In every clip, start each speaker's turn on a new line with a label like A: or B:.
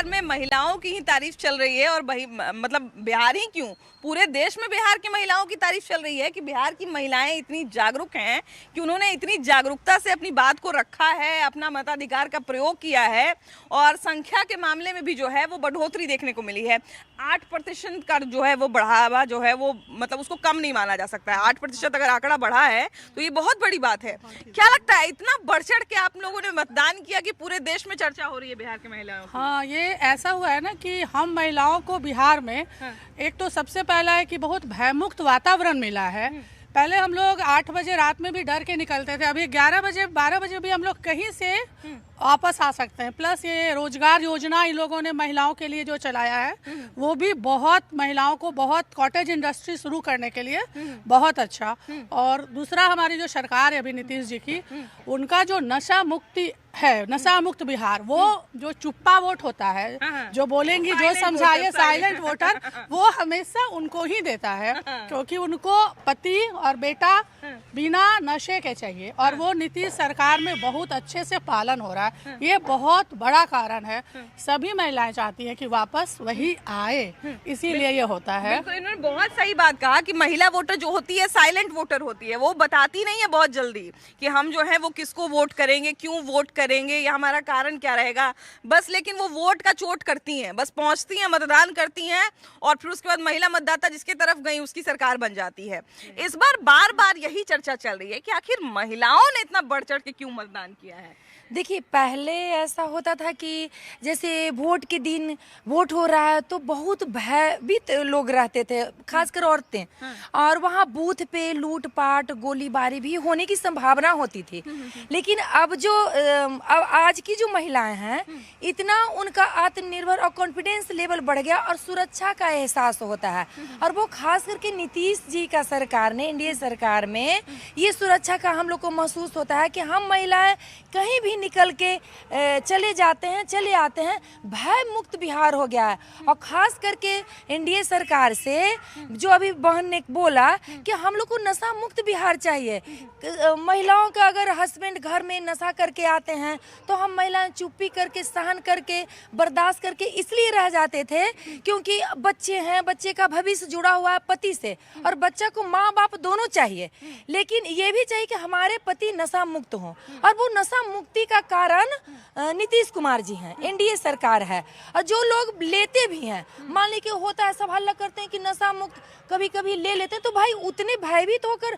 A: में महिलाओं की ही तारीफ चल रही है और मतलब बिहार ही क्यों, पूरे देश में बिहार की महिलाओं की तारीफ चल रही है कि बिहार की महिलाएं इतनी जागरूक हैं कि उन्होंने इतनी जागरूकता से अपनी बात को रखा है, अपना मताधिकार का प्रयोग किया है और संख्या के मामले में भी जो है वो बढ़ोतरी देखने को मिली है। 8% का जो है वो बढ़ावा जो है वो मतलब उसको कम नहीं माना जा सकता है। 8% अगर आंकड़ा बढ़ा है तो ये बहुत बड़ी बात है। क्या लगता है इतना बढ़ चढ़ के आप लोगों ने मतदान किया कि पूरे देश में चर्चा हो रही है बिहार की महिलाओं की?
B: हाँ, ये ऐसा हुआ है ना कि हम महिलाओं को बिहार में एक तो सबसे पहला है कि बहुत भयमुक्त वातावरण मिला है। पहले हम लोग 8 बजे रात में भी डर के निकलते थे, अभी 11 बजे 12 बजे भी हम लोग कहीं से वापस आ सकते हैं। प्लस ये रोजगार योजना इन लोगों ने महिलाओं के लिए जो चलाया है वो भी बहुत, महिलाओं को बहुत, कॉटेज इंडस्ट्री शुरू करने के लिए बहुत अच्छा। और दूसरा हमारी जो सरकार है अभी नीतीश जी की, उनका जो नशा मुक्ति है, नशा मुक्त बिहार, वो जो चुप्पा वोट होता है, जो बोलेंगी जो समझाइए साइलेंट वोटर, वो हमेशा उनको ही देता है क्योंकि उनको पति और बेटा बिना नशे के चाहिए और वो नीतीश सरकार में बहुत अच्छे से पालन हो रहा है। ये बहुत बड़ा कारण है। सभी महिलाएं चाहती हैं कि वापस वही आए, इसीलिए ये होता है।
A: इन्होंने बहुत सही बात कहा कि महिला वोटर जो होती है साइलेंट वोटर होती है, वो बताती नहीं है बहुत जल्दी कि हम जो है वो किसको वोट करेंगे, क्यों वोट करेंगे या हमारा कारण क्या रहेगा, बस लेकिन वो वोट का चोट करती हैं, बस पहुंचती हैं, मतदान करती हैं और फिर उसके बाद महिला मतदाता जिसके तरफ गई उसकी सरकार बन जाती है। इस बार बार बार यही चर्चा चल रही है कि आखिर महिलाओं ने इतना बढ़ चढ़ के क्यों मतदान किया है।
C: देखिए, पहले ऐसा होता था कि जैसे वोट के दिन वोट हो रहा है तो बहुत भयभीत लोग रहते थे, खासकर औरतें, और वहाँ बूथ पे लूटपाट गोलीबारी भी होने की संभावना होती थी। लेकिन अब जो अब आज की जो महिलाएं हैं, इतना उनका आत्मनिर्भर और कॉन्फिडेंस लेवल बढ़ गया और सुरक्षा का एहसास होता है। और वो खास करके नीतीश जी का सरकार ने, एनडीए सरकार में ये सुरक्षा का हम लोग को महसूस होता है कि हम महिलाएं कहीं भी निकल के चले जाते हैं, चले आते हैं, भय मुक्त बिहार हो गया है। और खास करके एनडीए सरकार से जो अभी बहन ने बोला कि हम लोग को नशा मुक्त बिहार चाहिए। महिलाओं का अगर हस्बैंड घर में नशा करके आते हैं तो हम महिलाएं चुप्पी करके, सहन करके, बर्दाश्त करके इसलिए रह जाते थे क्योंकि बच्चे हैं, बच्चे का भविष्य जुड़ा हुआ है पति से, और बच्चा को माँ बाप दोनों चाहिए। लेकिन ये भी चाहिए कि हमारे पति नशा मुक्त हों, और वो नशा मुक्ति का कारण नीतीश कुमार जी हैं, एनडीए सरकार है। और जो लोग लेते भी हैं, मान लीजिए होता है, सब हल्ला करते हैं कि नशा मुक्त, कभी कभी ले लेते हैं, तो भाई उतने भयभीत होकर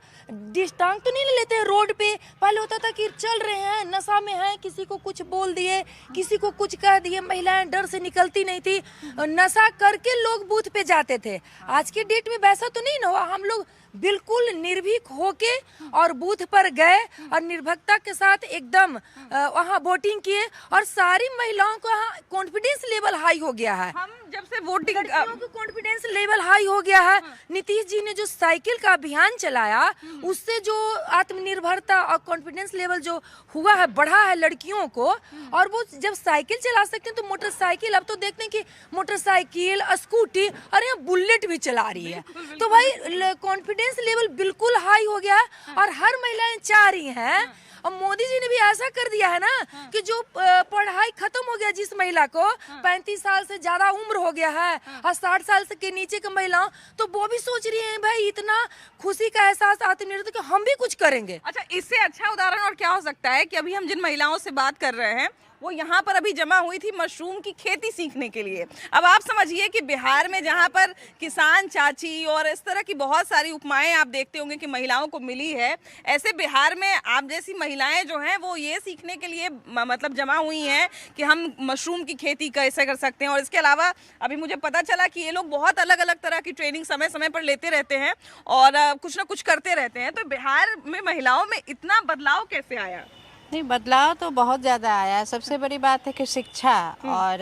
C: डिस्टांग तो नहीं ले लेते हैं रोड पे। पहले होता था कि चल रहे हैं, नशा में हैं, किसी को कुछ बोल दिए, किसी को कुछ कह दिए, महिलाएं डर से निकलती नहीं थी, नशा करके लोग बूथ पे जाते थे। आज के डेट में वैसा तो नहीं ना हुआ, हम लोग बिल्कुल निर्भीक होके और बूथ पर गए और निर्भीकता के साथ एकदम वहाँ वोटिंग किए, और सारी महिलाओं का कॉन्फिडेंस लेवल हाई हो गया है।
A: हम जब से वोटिंग
C: कॉन्फिडेंस लेवल हाई हो गया है। नीतीश जी ने जो साइकिल का अभियान चलाया, उससे जो आत्मनिर्भरता और कॉन्फिडेंस लेवल जो हुआ है, बढ़ा है लड़कियों को। और वो जब साइकिल चला सकते हैं तो मोटरसाइकिल, अब तो देखते हैं कि मोटरसाइकिल, स्कूटी, और यहाँ बुलेट भी चला रही है। तो भाई कॉन्फिडेंस लेवल बिल्कुल हाई हो गया है और हर महिलाएं चाह रही हैं। और मोदी जी ने भी ऐसा कर दिया है ना कि जो पढ़ाई खत्म हो गया, जिस महिला को 35 साल से ज्यादा उम्र हो गया है और 60 साल से के नीचे की महिलाओं, तो वो भी सोच रही है भाई इतना खुशी का एहसास, आत्मनिर्भर कि हम भी कुछ करेंगे।
A: अच्छा, इससे अच्छा उदाहरण और क्या हो सकता है कि अभी हम जिन महिलाओं से बात कर रहे हैं वो यहाँ पर अभी जमा हुई थी मशरूम की खेती सीखने के लिए। अब आप समझिए कि बिहार में जहाँ पर किसान चाची और इस तरह की बहुत सारी उपमाएं आप देखते होंगे कि महिलाओं को मिली है, ऐसे बिहार में आप जैसी महिलाएं जो हैं वो ये सीखने के लिए मतलब जमा हुई हैं कि हम मशरूम की खेती कैसे कर सकते हैं। और इसके अलावा अभी मुझे पता चला कि ये लोग बहुत अलग अलग तरह की ट्रेनिंग समय समय पर लेते रहते हैं और कुछ ना कुछ करते रहते हैं। तो बिहार में महिलाओं में इतना बदलाव कैसे आया?
D: नहीं, बदलाव तो बहुत ज़्यादा आया है। सबसे बड़ी बात है कि शिक्षा और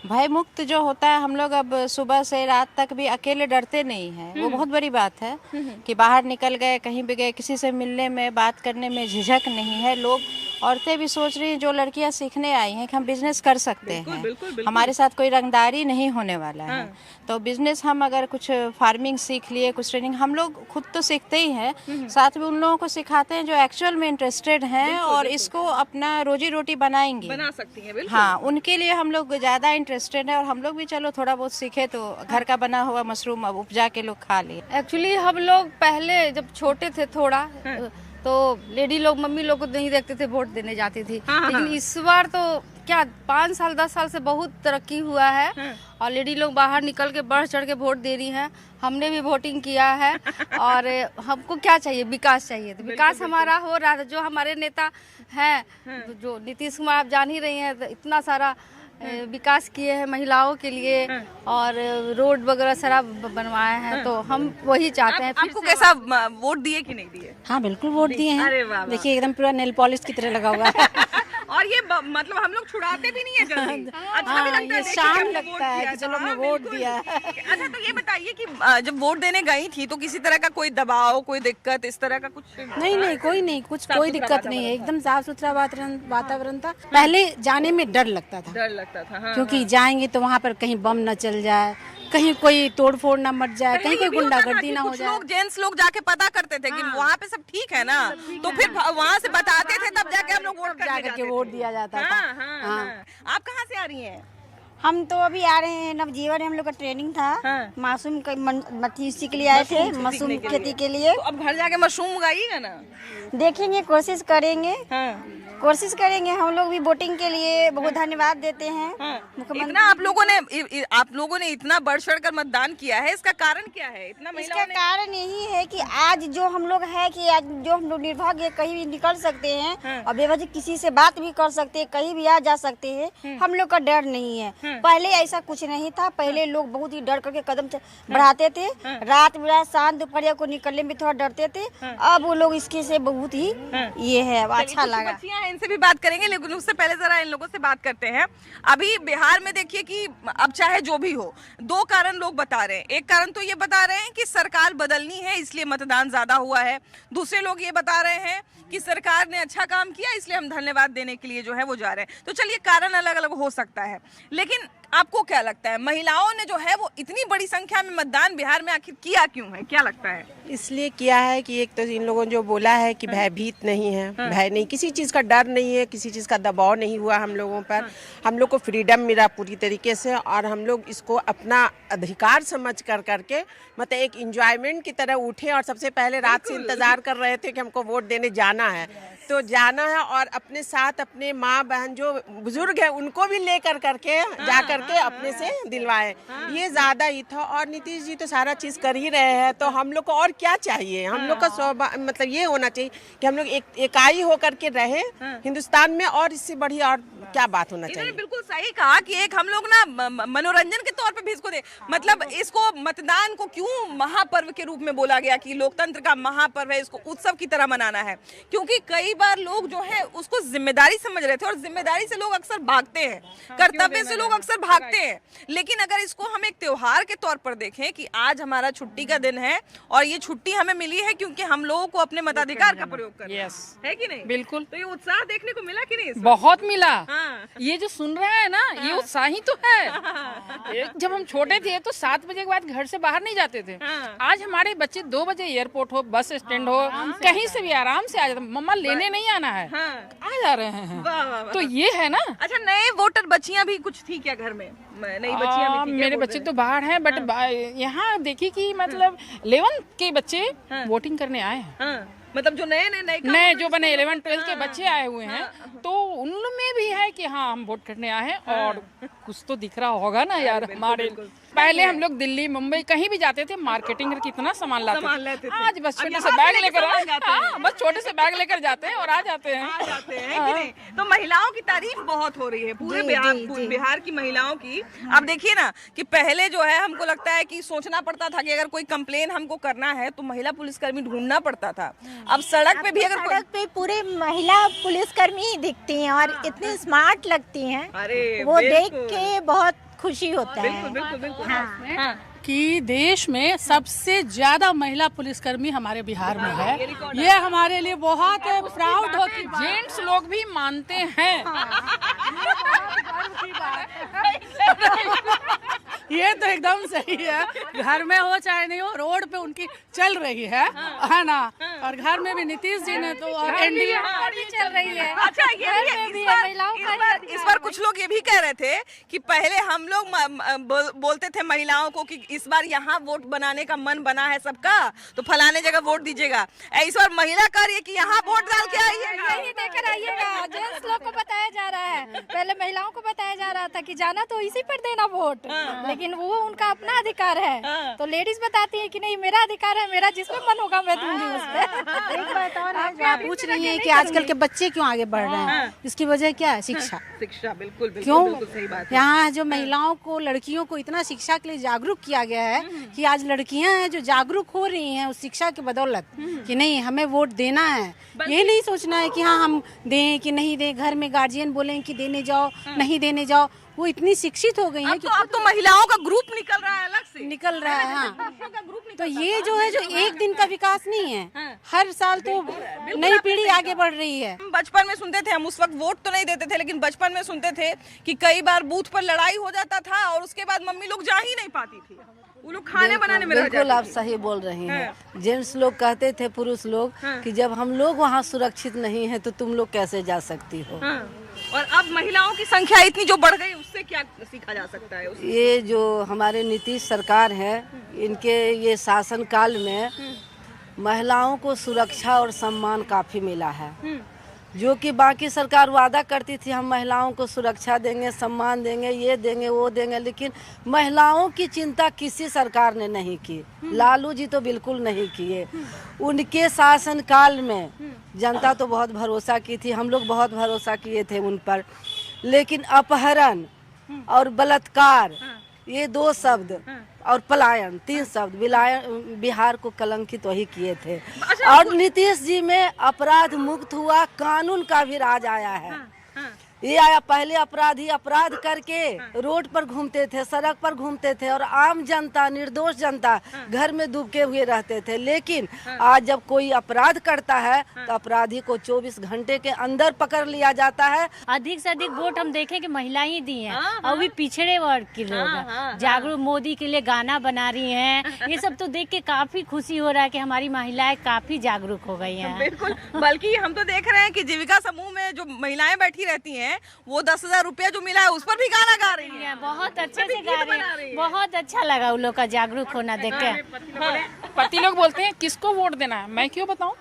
D: भय मुक्त जो होता है, हम लोग अब सुबह से रात तक भी अकेले डरते नहीं हैं, वो बहुत बड़ी बात है कि बाहर निकल गए, कहीं भी गए, किसी से मिलने में, बात करने में झिझक नहीं है लोग। औरतें भी सोच रही हैं, जो लड़कियां सीखने आई हैं कि हम बिजनेस कर सकते हैं,
A: बिल्कुल।
D: हमारे साथ कोई रंगदारी नहीं होने वाला है। तो बिजनेस हम अगर कुछ फार्मिंग सीख लिए, कुछ ट्रेनिंग, हम लोग खुद तो सीखते ही हैं, साथ में उन लोगों को सिखाते हैं जो एक्चुअल में इंटरेस्टेड हैं और इसको अपना रोजी रोटी बनाएंगे,
A: बना सकती हैं। बिल्कुल।
D: हाँ, उनके लिए हम लोग ज़्यादा इंटरेस्टेड है। और हम लोग भी चलो थोड़ा बहुत सीखे तो घर का बना हुआ मशरूम अब उपजा के लोग खा लिए।
E: एक्चुअली हम लोग पहले जब छोटे थे थोड़ा तो लेडी लोग, मम्मी लोग को नहीं देखते थे, वोट देने जाती थी। लेकिन इस बार तो क्या 5 साल 10 साल से बहुत तरक्की हुआ है और लेडी लोग बाहर निकल के बढ़ चढ़ के वोट दे रही हैं। हमने भी वोटिंग किया है और हमको क्या चाहिए? विकास चाहिए। तो विकास हमारा हो रहा था। जो हमारे नेता हैं, जो नीतीश कुमार, आप जान ही रही हैं, तो इतना सारा विकास किए हैं महिलाओं के लिए और रोड वगैरह सारा बनवाए हैं। तो हम वही चाहते हैं।
A: आपको कैसा वोट दिए कि नहीं दिए?
F: हाँ बिल्कुल वोट दिए
A: अरे
F: हैं।
A: वाह वाह।
F: देखिए एकदम पूरा नेल पॉलिश की तरह लगा हुआ है।
A: और ये मतलब हम लोग छुड़ाते भी नहीं है जल्दी। अच्छा भी लगता है,
F: ये
A: देख के
F: शान
A: हमने
F: लगता
A: वोट
F: है
A: दिया
F: कि
A: था।
F: चलो हमने
A: हाँ,
F: वोट
A: बिल्कुल।
F: दिया।
A: अच्छा, तो ये बताइए कि जब वोट देने गई थी तो किसी तरह का कोई दबाव, कोई दिक्कत, इस तरह का कुछ?
F: नहीं कोई दिक्कत नहीं है। एकदम साफ सुथरा वातावरण था। पहले जाने में डर लगता था,
A: डर लगता था। हाँ,
F: क्योंकि जाएंगे तो वहाँ पर कहीं बम न चल जाए, कहीं कोई तोड़फोड़ न मच जाए, कहीं कोई गुंडागर्दी ना हो
A: कुछ
F: जाए।
A: लोग, जेंट्स लोग जाके पता करते थे कि वहाँ पे सब ठीक है ना, तो फिर वहाँ से बताते थे, तब जाके हम लोग वोट करने
F: जाकर
A: जाते
F: के
A: थे।
F: वोट दिया जाता था।
A: हाँ। आप कहाँ से आ रही हैं?
G: हम तो अभी आ रहे हैं, नवजीवन हम लोग का ट्रेनिंग था।
A: हाँ।
G: मासूम मछली के लिए आए थे, मशरूम खेती के लिए।
A: तो अब घर जाके मशरूम उगाइएगा ना?
G: देखेंगे, कोशिश करेंगे।
A: हाँ।
G: कोशिश करेंगे। हम लोग भी वोटिंग के लिए बहुत धन्यवाद देते हैं।
A: इतना आप लोगों ने इतना बढ़ चढ़ कर मतदान किया है, इसका कारण क्या है? इतना
G: इसका
A: महिलाओं ने
G: कारण यही है कि आज जो हम लोग है कि आज जो हम लोग निर्भाग्य कहीं भी निकल सकते हैं और बेवजह किसी से बात भी कर सकते हैं, कहीं भी आ जा सकते हैं। हम लोग का डर नहीं है। पहले ऐसा कुछ नहीं था। पहले लोग बहुत ही डर करके कदम बढ़ाते थे। रात बिरात शाम दोपहर को निकलने में थोड़ा डरते थे। अब वो लोग इसके से बहुत ही ये है, अच्छा लगा।
A: बच्चियां हैं, इनसे भी बात करेंगे, लेकिन उससे पहले जरा इन लोगों से बात करते हैं। अभी बिहार में देखिए कि अब चाहे जो भी हो, 2 कारण लोग बता रहे हैं। एक कारण तो ये बता रहे हैं कि सरकार बदलनी है, इसलिए मतदान ज्यादा हुआ है। दूसरे लोग ये बता रहे हैं कि सरकार ने अच्छा काम किया, इसलिए हम धन्यवाद देने के लिए जो है वो जा रहे हैं। तो चलिए, कारण अलग अलग हो सकता है, लेकिन आपको क्या लगता है, महिलाओं ने जो है वो इतनी बड़ी संख्या में मतदान बिहार में आखिर किया क्यों है? क्या लगता है?
H: इसलिए किया है कि एक तो इन लोगों ने जो बोला है कि भयभीत नहीं है, भय नहीं, किसी चीज़ का डर नहीं है, किसी चीज़ का दबाव नहीं हुआ हम लोगों पर। हम लोग को फ्रीडम मिला पूरी तरीके से और हम लोग इसको अपना अधिकार समझ कर करके मतलब एक इंजॉयमेंट की तरह उठे और सबसे पहले रात से इंतजार कर रहे थे कि हमको वोट देने जाना है, तो जाना है और अपने साथ अपने माँ बहन जो बुजुर्ग है उनको भी लेकर करके जा करके अपने से दिलवाए। ये ज्यादा ही था। और नीतीश जी तो सारा चीज कर ही रहे हैं, तो हम लोग को और क्या चाहिए? हम लोग का मतलब ये होना चाहिए कि हम लोग इकाई होकर के रहे हिंदुस्तान में, और इससे बढ़िया और क्या बात होना चाहिए?
A: इन्होंने बिल्कुल सही कहा कि एक हम लोग ना मनोरंजन के तौर पे भी इसको दे, मतलब इसको मतदान को क्यों महापर्व के रूप में बोला गया कि लोकतंत्र का महापर्व है, इसको उत्सव की तरह मनाना है, क्योंकि कई बार लोग जो है उसको जिम्मेदारी समझ रहे थे और जिम्मेदारी से लोग अक्सर भागते हैं, कर्तव्य से लोग अक्सर भागते हैं। लेकिन अगर इसको हम एक त्योहार के तौर पर देखें कि आज हमारा छुट्टी का दिन है और ये छुट्टी हमें मिली है क्योंकि हम लोगों को अपने मताधिकार का प्रयोग करना है कि नहीं?
I: बिल्कुल।
A: तो ये उत्साह देखने को मिला कि नहीं?
I: बहुत मिला।
A: हाँ।
I: ये जो सुन रहे हैं ना, ये उत्साह ही तो है। जब हम छोटे थे तो 7 बजे के बाद घर से बाहर नहीं जाते थे। आज हमारे बच्चे 2 बजे एयरपोर्ट हो, बस स्टैंड हो, कहीं से भी आराम से आ जाते। मम्मा लेने नहीं आना है, आ जा रहे हैं।
A: वाह, वाह, वाह।
I: तो ये है ना।
A: अच्छा, नए वोटर बच्चियां भी कुछ थी क्या घर में? नई बच्चियां भी थी क्या?
I: मेरे बच्चे तो बाहर हैं, बट यहाँ देखिए कि मतलब 11 के बच्चे वोटिंग करने आए हैं।
A: हाँ, मतलब जो
I: नए जो बने 11 12 के बच्चे आए हुए हैं, तो उनमें भी है कि हाँ हम वोट करने आए हैं। और कुछ तो दिख रहा होगा ना यार। हमारे पहले हम लोग दिल्ली मुंबई कहीं भी जाते थे, मार्केटिंग कितना सामान लाते थे। आज बस छोटे से बैग लेकर बस छोटे से बैग लेकर जाते हैं और आ जाते हैं
A: कि नहीं? तो महिलाओं की तारीफ बहुत हो रही है पूरे बिहार की महिलाओं की। अब देखिए ना कि पहले जो है हमको लगता है कि सोचना पड़ता था कि अगर कोई कंप्लेन हमको करना है तो महिला पुलिसकर्मी ढूंढना पड़ता था। अब सड़क पे भी अगर
J: सड़क पे पूरे महिला पुलिसकर्मी ही दिखती हैं और इतनी स्मार्ट लगती हैं।
A: अरे
J: वो देख के बहुत खुशी होता है।
A: बिल्कुल।
J: हाँ।
B: कि देश में सबसे ज्यादा महिला पुलिसकर्मी हमारे बिहार में है। ये हमारे लिए बहुत प्राउड हो कि
I: जेंट्स लोग भी मानते हैं।
B: ये तो एकदम सही है, घर में हो चाहे नहीं हो, रोड पे उनकी चल रही है ना। और घर में भी नीतीश जी ने तो और एनडीए
E: चल रही है।
A: अच्छा, इस बार कुछ लोग ये भी कह रहे थे कि पहले हम लोग बोलते थे महिलाओं को कि इस बार यहाँ वोट बनाने का मन बना है सबका, तो फलाने जगह वोट दीजिएगा। इस बार महिला कह रही है कि यहाँ वोट डाल के आइएगा।
E: यही देकर आइएगा। जेंट्स लोग को बताया जा रहा है, पहले महिलाओं को बताया जा रहा था कि जाना तो इसी पर देना वोट, लेकिन वो उनका अपना अधिकार है। तो लेडीज बताती है कि नहीं, मेरा अधिकार है, मेरा जिसमें मन होगा मैं दूंगी उस पे।
F: एक बात और है, जो आप पूछ रही हैं कि आजकल के बच्चे क्यों आगे बढ़ रहे हैं, इसकी वजह क्या है? शिक्षा।
A: बिल्कुल
F: क्यों?
A: बिल्कुल सही बात है।
F: यहाँ जो महिलाओं को, लड़कियों को इतना शिक्षा के लिए जागरूक किया गया है कि आज लड़कियां हैं जो जागरूक हो रही हैं उस शिक्षा की बदौलत कि नहीं हमें वोट देना है। ये नहीं सोचना है कि हाँ हम दें कि नहीं दें, घर में गार्जियन बोलें कि देने जाओ नहीं देने जाओ। वो इतनी शिक्षित हो गई है कि
A: अब तो महिलाओं का ग्रुप निकल रहा है, अलग से
F: निकल रहा है। हाँ, तो ये जो है जो एक दिन का विकास नहीं है, हर साल तो नई पीढ़ी आगे बढ़ रही है।
A: हम बचपन में सुनते थे, हम उस वक्त वोट तो नहीं देते थे, लेकिन बचपन में सुनते थे कि कई बार बूथ पर लड़ाई हो जाता था और उसके बाद मम्मी लोग जा ही नहीं पाती थी, वो लोग खाने बनाने में रह
K: बिल्कुल
A: जाती
K: आप सही बोल रही हैं। जेंट्स लोग कहते थे, पुरुष लोग कि जब हम लोग वहाँ सुरक्षित नहीं है तो तुम लोग कैसे जा सकती हो।
A: और अब महिलाओं की संख्या इतनी जो बढ़ गई, उससे क्या सीखा जा सकता है?
K: ये जो हमारे नीतीश सरकार है, इनके ये शासन काल में महिलाओं को सुरक्षा और सम्मान काफी मिला है, जो कि बाकी सरकार वादा करती थी हम महिलाओं को सुरक्षा देंगे, सम्मान देंगे, ये देंगे वो देंगे, लेकिन महिलाओं की चिंता किसी सरकार ने नहीं की। लालू जी तो बिल्कुल नहीं किए। उनके शासन काल में जनता तो बहुत भरोसा की थी, हम लोग बहुत भरोसा किए थे उन पर, लेकिन अपहरण और बलात्कार ये 2 शब्द और पलायन 3 शब्द बिहार को कलंकित वही किए थे। और नीतीश जी में अपराध मुक्त हुआ, कानून का भी राज आया है। ये आया, पहले अपराधी अपराध करके रोड पर घूमते थे, सड़क पर घूमते थे और आम जनता, निर्दोष जनता घर में डूबके हुए रहते थे, लेकिन आज जब कोई अपराध करता है तो अपराधी को 24 घंटे के अंदर पकड़ लिया जाता है।
L: अधिक से अधिक वोट हम देखें कि महिलाएं दी हैं, और भी पिछड़े वर्ग के लोग हैं। जागरूक मोदी के लिए गाना बना रही हैं, ये सब तो देख के काफी खुशी हो रहा है कि हमारी महिलाएं काफी जागरूक हो गई हैं।
A: बिल्कुल, बल्कि हम तो देख रहे हैं कि जीविका समूह में जो महिलाएं बैठी रहती हैं, वो 10,000 रुपया जो मिला है उस पर भी गाना गा रही हैं।
L: बहुत अच्छे से गा रही हैं, बहुत अच्छा लगा उन लोग का जागरूक होना देख के।
I: पति लोग बोलते हैं किसको वोट देना है, मैं क्यों बताऊं?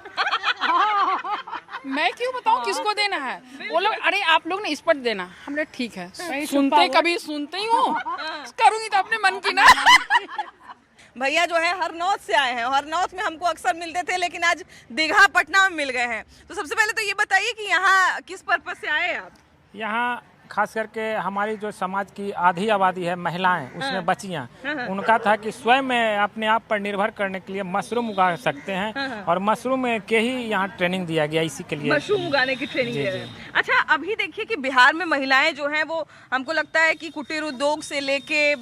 I: मैं क्यों बताऊं किसको देना है? वो लोग, अरे आप लोग ने इस पर देना। हमने ठीक है, सुनते कभी सुनते ही हूँ, करूंगी तो अपने मन की ना।
A: भैया जो है हरनौत से आए हैं, हरनौत में हमको अक्सर मिलते थे, लेकिन आज दीघा पटना में मिल गए हैं। तो सबसे पहले तो ये बताइए कि यहाँ किस पर्पज से आए आप?
M: यहाँ खास करके हमारी जो समाज की आधी आबादी है महिलाएं, उसमें बच्चियां, उनका था कि स्वयं में अपने आप पर निर्भर करने के लिए मशरूम उगा सकते हैं, और मशरूम के ही यहाँ ट्रेनिंग दिया गया, इसी के लिए
A: मशरूम उगाने की ट्रेनिंग दे रहे हैं। अच्छा, अभी देखिए कि बिहार में महिलाएं जो हैं वो, हमको लगता है कि कुटीर उद्योग से लेके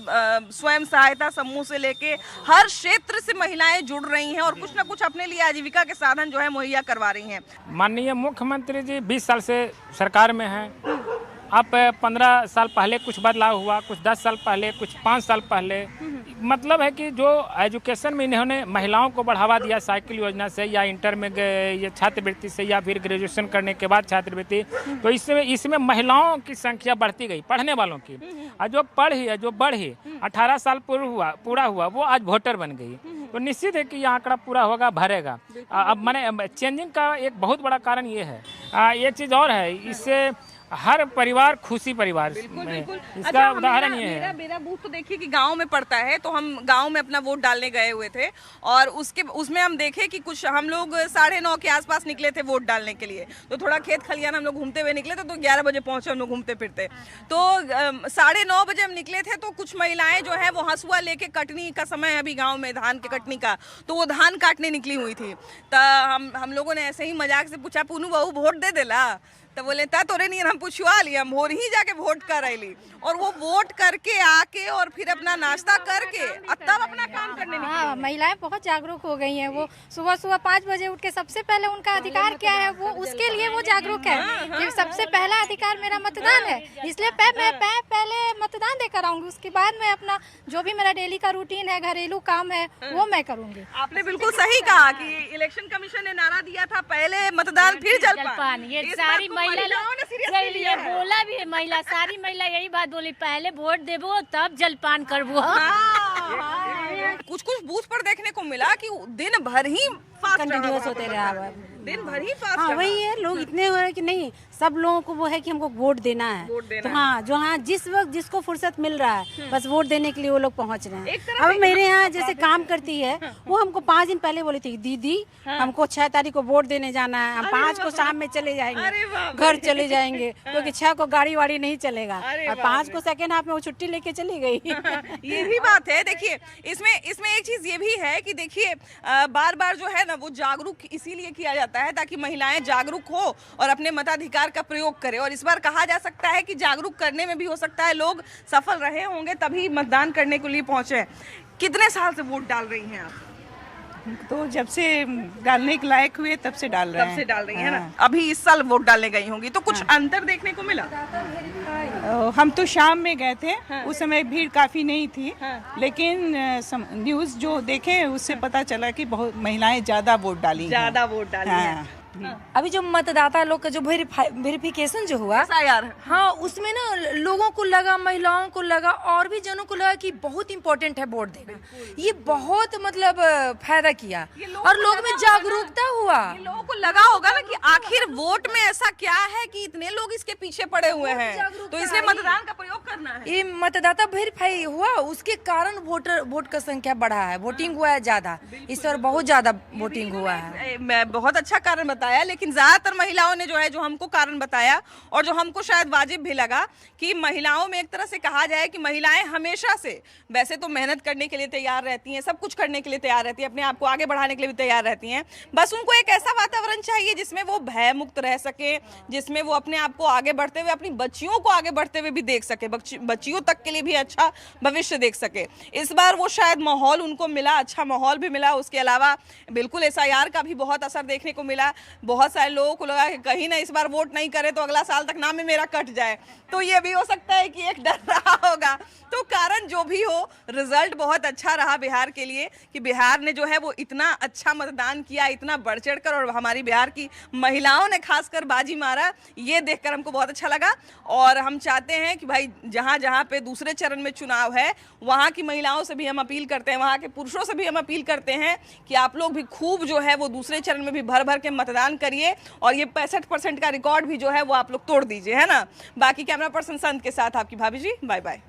A: स्वयं सहायता समूह से लेके हर क्षेत्र से महिलाएं जुड़ रही हैं और कुछ ना कुछ अपने लिए आजीविका के साधन जो है मुहैया करवा रही हैं।
M: माननीय मुख्यमंत्री जी 20 साल से सरकार में हैं। अब 15 साल पहले कुछ बदलाव हुआ, कुछ 10 साल पहले, कुछ 5 साल पहले। मतलब है कि जो एजुकेशन में इन्होंने महिलाओं को बढ़ावा दिया, साइकिल योजना से या इंटर में ये छात्रवृत्ति से या फिर ग्रेजुएशन करने के बाद छात्रवृत्ति, तो इसमें महिलाओं की संख्या बढ़ती गई, पढ़ने वालों की। और जो बढ़ी 18 साल पूरा हुआ वो आज वोटर बन गई। तो निश्चित है कि यह आंकड़ा पूरा होगा, भरेगा। अब मैंने चेंजिंग का एक बहुत बड़ा कारण ये है। ये चीज़ और है, इससे हर परिवार खुशी परिवार।
A: बिल्कुल।
M: इसका
A: अच्छा,
M: उदाहरण ये है।
A: मेरा बूथ तो देखिए कि गांव में पड़ता है, तो हम गांव में अपना वोट डालने गए हुए थे और उसमें हम देखे कि कुछ हम लोग 9:30 के आसपास निकले थे वोट डालने के लिए। तो थोड़ा खेत खलियान हम लोग घूमते हुए निकले थे, तो 11 बजे पहुंचे हम लोग घूमते फिरते। तो 9:30 बजे हम निकले थे, तो कुछ महिलाएं जो है वो हंसुआ लेके, कटनी का समय है अभी गाँव में धान के कटनी का, तो वो धान काटने निकली हुई थी। तो हम लोगों ने ऐसे ही मजाक से पूछा, पूनू बहू वोट दे देला? तो बोले ता तोरे नहीं हम पूछवा लिए, हम भोर ही जाके वोट कर रही और वो वोट करके आके और फिर अपना नाश्ता करके तब अपना काम करने निकली।
E: हाँ, महिलाएं बहुत जागरूक हो गई हैं। वो सुबह सुबह 5 बजे उठ के सबसे पहले उनका अधिकार क्या है वो उसके लिए वो जागरूक है कि सबसे पहला अधिकार मेरा मतदान है, इसलिए मैं पहले मतदान देकर आऊंगी, उसके बाद मैं अपना जो भी मेरा डेली का रूटीन है, घरेलू काम है, वो मैं करूंगी।
A: आपने बिल्कुल सही कहा कि इलेक्शन कमीशन ने नारा दिया था पहले मतदान फिर जलपान।
L: ये सारी महिलाओं ने ये बोला भी है, महिला सारी महिला यही बात बोली, पहले वोट देबो तब जलपान करबो।
A: कुछ बूथ पर देखने को मिला कि दिन भर ही
F: कंटिन्यूअस होते रहा,
A: दिन भर ही फास्ट।
F: हाँ वही है, लोग इतने हो रहे कि नहीं, सब लोगों को वो है कि हमको वोट देना है, तो हाँ जो हाँ जिस वक्त जिसको फुर्सत मिल रहा है बस वोट देने के लिए वो लोग पहुंच रहे हैं। अब मेरे यहाँ जैसे काम करती है वो हमको 5 दिन पहले बोली थी, दीदी हमको 6 तारीख को वोट देने जाना है, हम 5 को शाम में चले जाएंगे, घर चले जाएंगे, क्योंकि 6 को गाड़ी वाड़ी नहीं चलेगा, और 5 को सेकेंड हाफ में वो छुट्टी लेके चली गई।
A: यही बात है। देखिए इसमें एक चीज ये भी है कि देखिए बार बार जो है ना वो जागरूक इसीलिए किया जाता है ताकि महिलाएं जागरूक हो और अपने मताधिकार का प्रयोग करें। और इस बार कहा जा सकता है कि जागरूक करने में भी हो सकता है लोग सफल रहे होंगे तभी मतदान करने के लिए पहुंचे। कितने साल से वोट डाल रही हैं आप?
N: तो जब से डालने के लायक हुए तब से डाल रहे हैं।
A: तब से डाल रही हैं ना। अभी इस साल वोट डालने गई होंगी तो कुछ अंतर देखने को मिला?
N: हम तो शाम में गए थे, उस समय भीड़ काफी नहीं थी, लेकिन न्यूज़ जो देखे उससे पता चला कि बहुत महिलाएं ज्यादा वोट डाली हैं।
C: अभी जो मतदाता लोग का जो वेरिफिकेशन जो हुआ
A: यार,
C: हाँ उसमें ना लोगों को लगा, महिलाओं को लगा और भी जनों को लगा कि बहुत इम्पोर्टेंट है वोट देना। ये बहुत मतलब फायदा किया और लोग में जागरूकता हुआ।
A: लोगों को लगा होगा ना कि आखिर वोट में ऐसा क्या है कि इतने लोग इसके पीछे पड़े हुए हैं, तो इसलिए मतदान का प्रयोग करना है।
C: ये मतदाता वेरीफाई हुआ, उसके कारण वोट का संख्या बढ़ा है, वोटिंग हुआ है ज्यादा, इस बार बहुत ज्यादा वोटिंग हुआ है।
A: मैं बहुत अच्छा कारण बताया, लेकिन ज्यादातर महिलाओं ने जो हमको कारण बताया और जो हमको शायद वाजिब भी लगा कि महिलाओं में एक तरह से कहा जाए कि महिलाएं हमेशा से वैसे तो मेहनत करने के लिए तैयार रहती हैं, सब कुछ करने के लिए तैयार रहती हैं, अपने आप को आगे बढ़ाने के लिए भी तैयार रहती हैं, बस उनको एक ऐसा वातावरण चाहिए जिसमें वो भय मुक्त रह सके, जिसमें वो अपने आप को आगे बढ़ते हुए, अपनी बच्चियों को आगे बढ़ते हुए भी देख सके, बच्चियों तक के लिए भी अच्छा भविष्य देख सके। इस बार वो शायद माहौल उनको मिला, अच्छा माहौल भी मिला। उसके अलावा बिल्कुल SIR का भी बहुत असर देखने को मिला। बहुत सारे लोगों को लगा कि कहीं ना इस बार वोट नहीं करे तो अगला साल तक नाम ही मेरा कट जाए, तो ये भी हो सकता है कि एक डर रहा होगा। तो कारण जो भी हो, रिजल्ट बहुत अच्छा रहा बिहार के लिए कि बिहार ने जो है वो इतना अच्छा मतदान किया, इतना बढ़ चढ़कर, और हमारी बिहार की महिलाओं ने खासकर बाजी मारा, ये देखकर हमको बहुत अच्छा लगा। और हम चाहते हैं कि भाई जहाँ जहाँ पे दूसरे चरण में चुनाव है वहाँ की महिलाओं से भी हम अपील करते हैं, वहाँ के पुरुषों से भी हम अपील करते हैं कि आप लोग भी खूब जो है वो दूसरे चरण में भी भर भर के मतदान करिए और ये 65% का रिकॉर्ड भी जो है वो आप लोग तोड़ दीजिए, है ना। बाकी कैमरा पर्सन संत के साथ आपकी भाभी जी, बाय बाय।